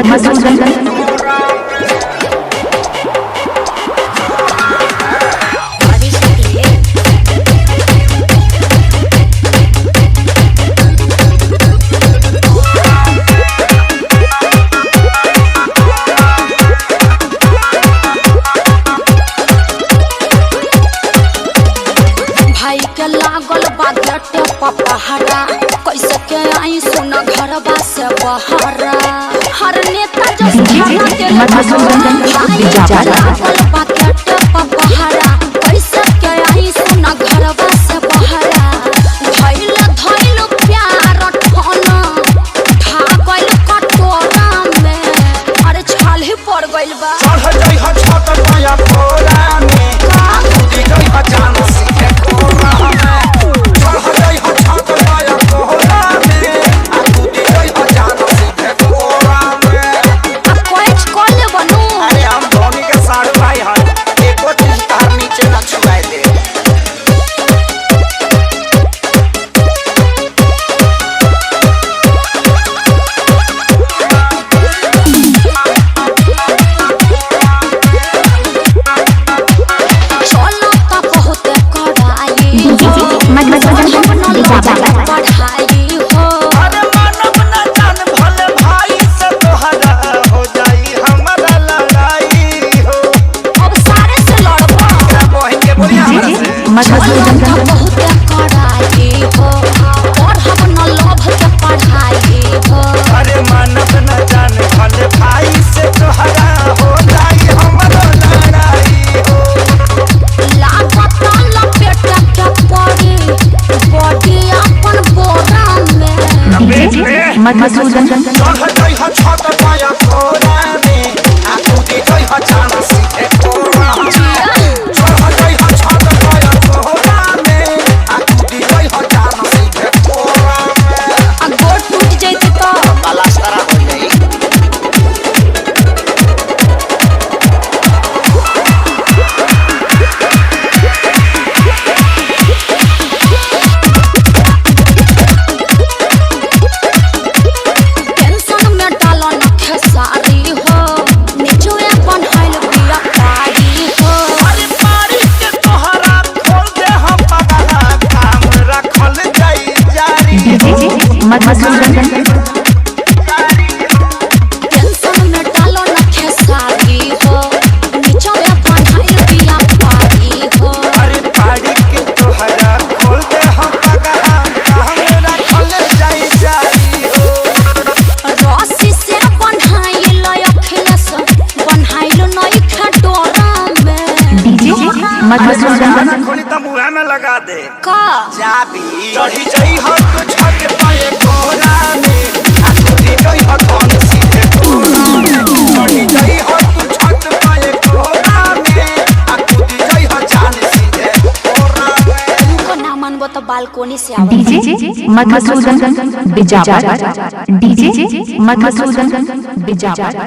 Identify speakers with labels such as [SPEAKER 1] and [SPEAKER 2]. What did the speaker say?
[SPEAKER 1] मधुसूदन
[SPEAKER 2] भाई के लागल बागटे पपहरा कैसे के आई सुन घरबा से बहरा हर नेता जस खाना के लागल बागटे पपहरा कैसे के आई सुन घरबा से बहरा धइल धइल प्यार ठोना भागल कटोरा में अरे छाल ही पड़ गइल बा
[SPEAKER 3] चढ़ जई ह छत पाया कोरा में कूदी जई ह जान सीधे कोरा में चढ़ जई ह छत पाया कोरा में कूदी जई ह जान सीधे कोरा में
[SPEAKER 2] अब कोच कॉल ले बनू
[SPEAKER 3] अरे हम धोनी के साथ भाई हन एको चीज तार नीचे न छुआए दे
[SPEAKER 1] मधुसूदन
[SPEAKER 3] चढ़ जई ह छत पाया कोरा में कूदी जई ह जान सीधे कोरा में चढ़ जई ह छत पाया कोरा में कूदी जई ह जान सीधे कोरा में
[SPEAKER 2] गोड़ टूट जैती तो
[SPEAKER 3] बलास्तरा हो जाई
[SPEAKER 1] मधुसूदन
[SPEAKER 3] खोली त मुआ में लगा दे
[SPEAKER 2] का
[SPEAKER 3] चाबी चढ़ी जई ह तू छत पाए कोरा में कूदी जई ह धन सीधे कोरा में चढ़ी जई ह तू छत पाए कोरा में कूदी जई ह जान सीधे कोरा में
[SPEAKER 2] तुमको ना मानबो तो बालकोनी से आवे
[SPEAKER 1] डीजे मधुसूदन बिजावर डीजे मधुसूदन बिजावर।